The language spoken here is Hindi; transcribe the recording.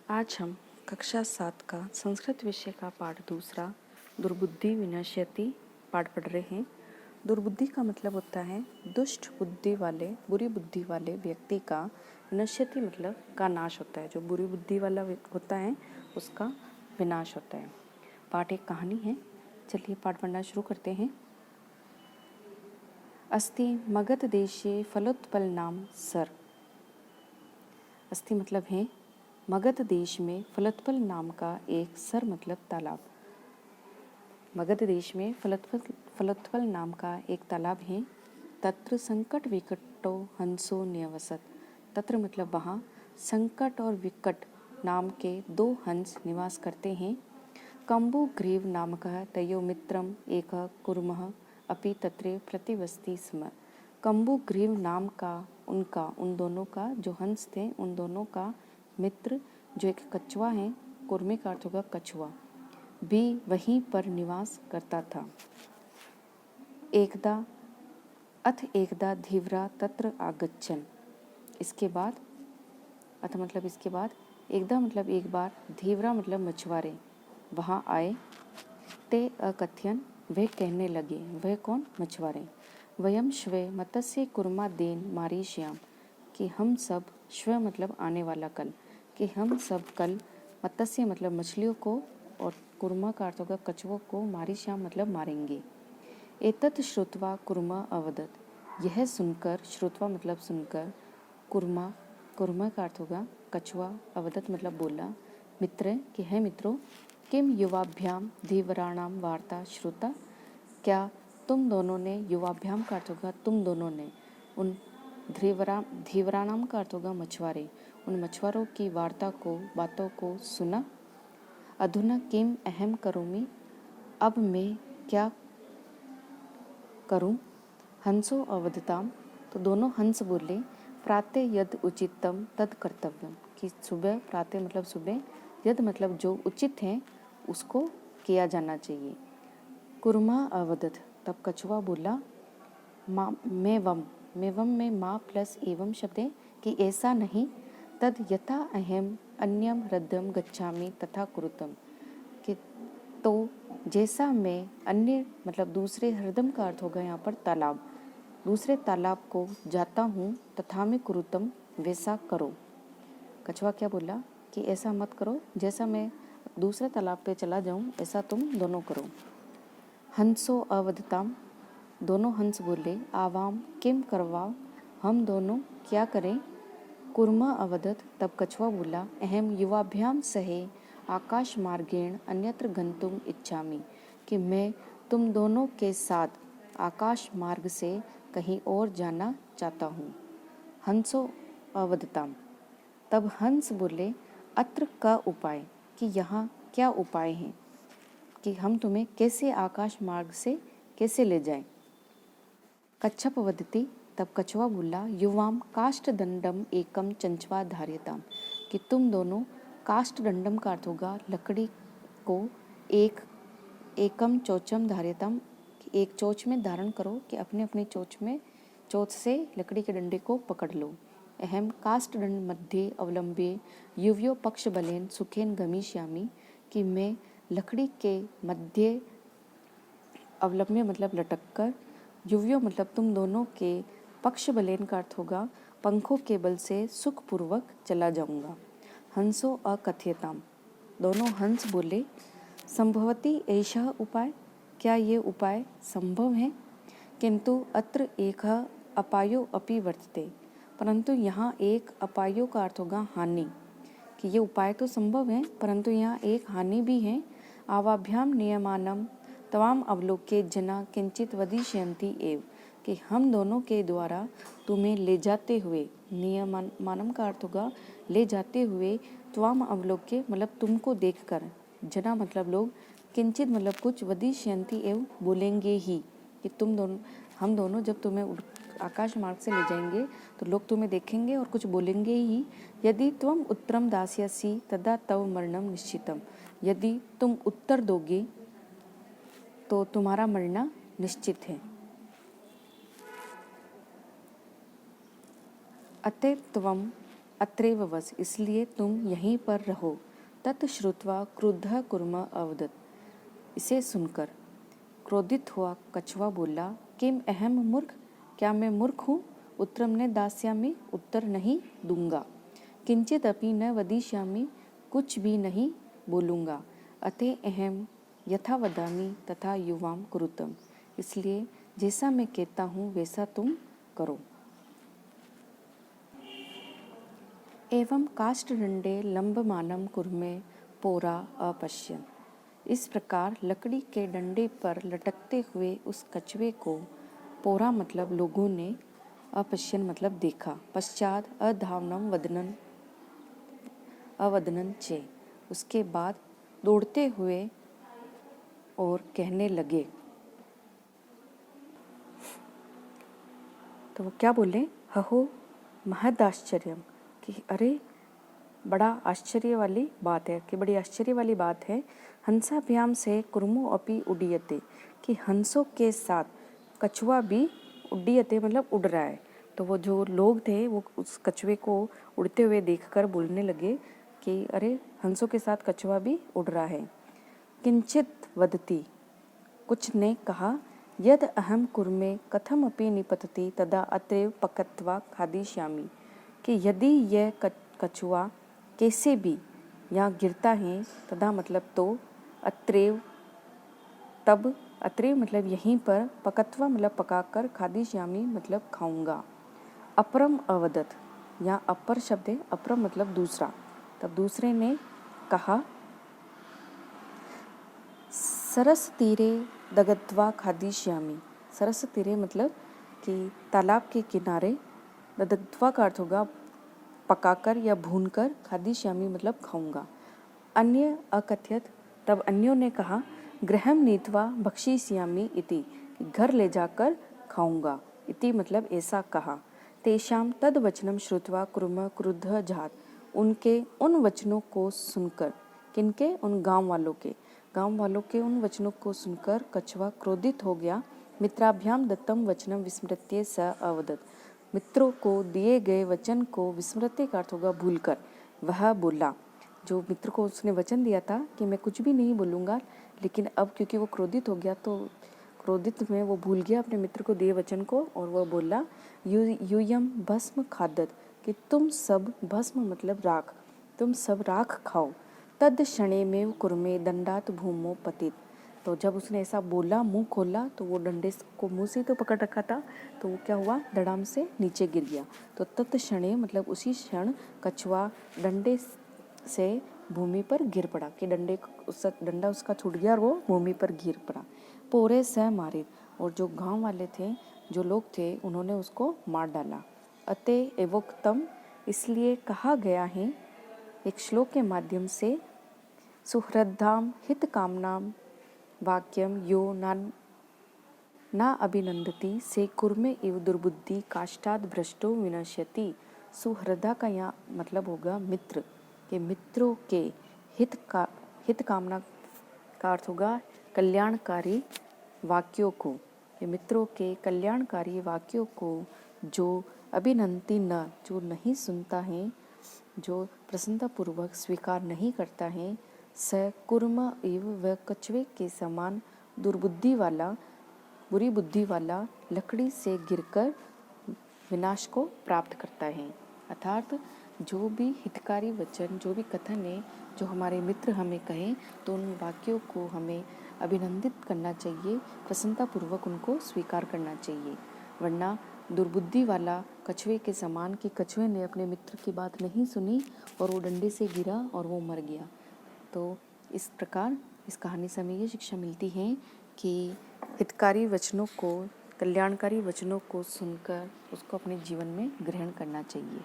आज हम कक्षा 7 का संस्कृत विषय का पाठ दूसरा दुर्बुद्धि विनश्यति पाठ पढ़ रहे हैं। दुर्बुद्धि का मतलब होता है दुष्ट बुद्धि वाले, बुरी बुद्धि वाले व्यक्ति का। विनश्यति मतलब का नाश होता है, जो बुरी बुद्धि वाला होता है उसका विनाश होता है। पाठ एक कहानी है। चलिए पाठ पढ़ना शुरू करते हैं। अस्ति मगध देशे फलोत्पल नाम सर। अस्ति मतलब है मगध देश में फलोत्पल नाम का एक सर मतलब तालाब। मगध देश में फलोत्पल नाम का एक तालाब है। तत्र संकट विकटो हंसो न्यवसत। तत्र मतलब वहाँ संकट और विकट नाम के 2 हंस निवास करते हैं। कंबु ग्रीव नामकः तयो मित्रम एकः कुर्मः अपि तत्रे प्रतिवसति स्म। कंबु ग्रीव नाम का उन दोनों का जो हंस थे उन दोनों का मित्र जो एक कछुआ है, कुर्मे का अर्थ होगा कछुआ, भी वहीं पर निवास करता था। एकदा धीवरा तत्र आगच्छन। इसके बाद एकदा मतलब एक बार, धीवरा मतलब मछुआरे वहाँ आए। ते अकथयन वे कहने लगे, वह कौन? मछुआरे। वयम श्वे मत्स्य कुर्मा देन मारीश्याम, कि हम सब, श्व मतलब आने वाला कल, कि हम सब कल मत्स्य मतलब मछलियों को और कुर्मा का अर्थ होगा कछुओं को मारीश्याम मतलब मारेंगे। एतत् श्रुत्वा कुर्मा अवदत, यह सुनकर, श्रुत्वा मतलब सुनकर, कुर्मा का अर्थ होगा कछुआ, अवदत मतलब बोला, मित्र कि है मित्रों, किम युवाभ्याम धीवराणाम वार्ता श्रुता, क्या तुम दोनों ने, युवाभ्याम का अर्थ होगा तुम दोनों ने, उन धीवराणाम का अर्थ होगा मछुआरे, उन मछुआरों की वार्ता को, बातों को सुना। अधुना किम अहम करोमि, अब मैं क्या करूं? हंसो अवदताम, तो दोनों हंस बोले, प्रातः यद उचितम तद कर्तव्यम, कि सुबह, प्रातः मतलब सुबह, यद मतलब जो उचित है उसको किया जाना चाहिए। कुर्मा अवदत, तब कछुआ बोला, मेवम में माँ प्लस एवं शब्द है कि ऐसा नहीं, तद यथा अहम अन्यम हृदयम गच्छामि तथा कुरुतम, कि तो जैसा मैं अन्य मतलब दूसरे, हृदय का अर्थ होगा यहाँ पर तालाब, दूसरे तालाब को जाता हूँ, तथा में कुरुतम वैसा करो। कछुआ क्या बोला कि ऐसा मत करो, जैसा मैं दूसरे तालाब पे चला जाऊँ ऐसा तुम दोनों करो। हंसो अवदताम, दोनों हंस बोले, आवाम किम करवाओ, हम दोनों क्या करें? कुर्मा अवदत, तब कछुआ बोला, अहम युवाभ्याम सहे आकाश मार्गेण अन्यत्र गंतुम इच्छामि, कि मैं तुम दोनों के साथ आकाश मार्ग से कहीं और जाना चाहता हूँ। हंसो अवदताम, तब हंस बोले, अत्र का उपाय, कि यहाँ क्या उपाय है, कि हम तुम्हें कैसे आकाश मार्ग से कैसे ले जाएं। कच्छप वदति, तब कछुआ बोला, युवाम काष्ठ दंडम एकम चंचवा धार्यताम, कि तुम दोनों, काष्ठ दंडम का अर्थ होगा लकड़ी को, एकम चोचम धार्यताम, एक चोच में धारण करो, कि अपने अपनी चोच से लकड़ी के डंडे को पकड़ लो। अहम काष्ठ दंड मध्ये अवलंबे युव्यो पक्ष बलेन सुखेन गमिष्यामि, कि मैं लकड़ी के मध्य, अवलंबे मतलब लटक कर, युव्यो मतलब तुम दोनों के, पक्ष बलेन का अर्थ होगा पंखों के बल से सुखपूर्वक चला जाऊंगा। हंसो अकथ्यताम, दोनों हंस बोले, संभवती ऐसा उपाय, क्या ये उपाय संभव है? किंतु अत्र एक अपायो अपि वर्तते, परंतु यहाँ एक, अपायो का अर्थ होगा हानि, कि ये उपाय तो संभव है परंतु यहाँ एक हानि भी है। आवाभ्याम नियमानम तवाम अवलोके जना किंचित वदिष्यन्ति एव, कि हम दोनों के द्वारा तुम्हें ले जाते हुए, नियमानम का अर्थ होगा ले जाते हुए, त्वाम अवलोके मतलब तुमको देखकर, जना मतलब लोग, किंचित मतलब कुछ, वदिष्यन्ति एव बोलेंगे ही, कि हम दोनों जब तुम्हें आकाश मार्ग से ले जाएंगे तो लोग तुम्हें देखेंगे और कुछ बोलेंगे ही। यदि त्वम उत्तरम दास्यसि तदा तव मरणम निश्चितम, यदि तुम उत्तर दोगे तो तुम्हारा मरना निश्चित है। अतः त्वम अत्रैव वस, इसलिए तुम यहीं पर रहो। तत् श्रुत्वा क्रुद्धः कुर्म अवदत्, इसे सुनकर क्रोधित हुआ कछुआ बोला, किम अहम मूर्ख, क्या मैं मूर्ख हूँ? उत्तरम ने दास्यामि, उत्तर नहीं दूंगा। किंचित अपि न वदिष्यामि, कुछ भी नहीं बोलूँगा। अतः अहम यथा वदामि तथा युवाम कुरुतम, इसलिए जैसा मैं कहता हूँ वैसा तुम करो। एवं काष्ठदंडे लंबमानं कुर्मे पोरा अपश्यन्, इस प्रकार लकड़ी के डंडे पर लटकते हुए उस कछुए को पोरा मतलब लोगों ने, अपश्यन मतलब देखा, पश्चात अधावनम वदनन अवदनन चे, उसके बाद दौड़ते हुए और कहने लगे। तो वो क्या बोले, हहो महदाश्चर्यम, कि अरे बड़ा आश्चर्य वाली बात है, कि बड़ी आश्चर्य वाली बात है। हंसाभ्याम से कुर्मो अपि उड्डीयते, कि हंसों के साथ कछुआ भी उड्डीयते मतलब उड़ रहा है। तो वो जो लोग थे वो उस कछुए को उड़ते हुए देखकर बोलने लगे कि अरे हंसों के साथ कछुआ भी उड़ रहा है। किंचित वदति, कुछ ने कहा, यद अहम कुर्मे कथम अपि निपतति तदा अत्रैव पकत्वा खादिष्यामि, कि यदि यह कछुआ कैसे भी यहाँ गिरता है, तदा मतलब तो, अत्रैव तब, अत्रैव मतलब यहीं पर, पकत्वा मतलब पकाकर, खादिष्यामि मतलब खाऊंगा। अपरम अवदत, यहाँ अपर शब्द है, अपरम मतलब दूसरा। तब दूसरे ने कहा, सरस तीरे दगत्वा खादिष्यामि, सरस तीरे मतलब कि तालाब के किनारे, दगत्वा का अर्थ होगा पकाकर या भूनकर, खादिष्यामि मतलब खाऊंगा। अन्य अकथयत, तब अन्यों ने कहा, गृहम नीत्वा भक्षिष्यामि इति, घर ले जाकर खाऊंगा, इति मतलब ऐसा कहा। तेषाम तद वचनम श्रुत्वा कुर्म क्रुद्धः जात, उनके उन वचनों को सुनकर, किनके, उन गांव वालों के उन वचनों को सुनकर कछुआ क्रोधित हो गया। मित्राभ्याम दत्तम वचनम विस्मृत्य स अवदत्, मित्रों को दिए गए वचन को, विस्मृत्य का अर्थ होगा भूलकर, वह बोला। जो मित्र को उसने वचन दिया था कि मैं कुछ भी नहीं बोलूँगा, लेकिन अब क्योंकि वो क्रोधित हो गया तो क्रोधित में वो भूल गया अपने मित्र को दिए वचन को, और वह बोला, यूयम भस्म खादत, कि तुम सब, भस्म मतलब राख, तुम सब राख खाओ। तद क्षणे में कुर्मे दंडात भूमो पतित, तो जब उसने ऐसा बोला, मुंह खोला, तो वो डंडे को मुंह से तो पकड़ रखा था, तो वो क्या हुआ, धड़ाम से नीचे गिर गया। तो तत्क्षणे मतलब उसी क्षण कछुआ डंडे से भूमि पर गिर पड़ा, कि डंडा उसका छूट गया और वो भूमि पर गिर पड़ा। पोरे से मारे, और जो गांव वाले थे, जो लोग थे, उन्होंने उसको मार डाला। अतः एवोक्तम, इसलिए कहा गया है एक श्लोक के माध्यम से, सुहृदाम हित कामनाम वाक्यम यो ना अभिनंदति से कुर्मे इव दुर्बुद्धि काष्ठाद भ्रष्टो विनश्यति। सुहृदा का यहाँ मतलब होगा मित्र, के मित्रों के हित कामना का अर्थ होगा कल्याणकारी वाक्यों को, के मित्रों के कल्याणकारी वाक्यों को जो अभिनंति न, जो नहीं सुनता है, जो प्रसन्नतापूर्वक स्वीकार नहीं करता है, स कुर्म इव, वह कछुए के समान दुर्बुद्धि वाला, बुरी बुद्धि वाला, लकड़ी से गिरकर विनाश को प्राप्त करता है। अर्थात जो भी हितकारी वचन, जो भी कथन है, जो हमारे मित्र हमें कहें, तो उन वाक्यों को हमें अभिनंदित करना चाहिए, प्रसन्नतापूर्वक उनको स्वीकार करना चाहिए। वरना दुर्बुद्धि वाला कछुए के समान, कि कछुए ने अपने मित्र की बात नहीं सुनी और वो डंडे से गिरा और वो मर गया। तो इस प्रकार इस कहानी से हमें ये शिक्षा मिलती है कि हितकारी वचनों को, कल्याणकारी वचनों को सुनकर उसको अपने जीवन में ग्रहण करना चाहिए।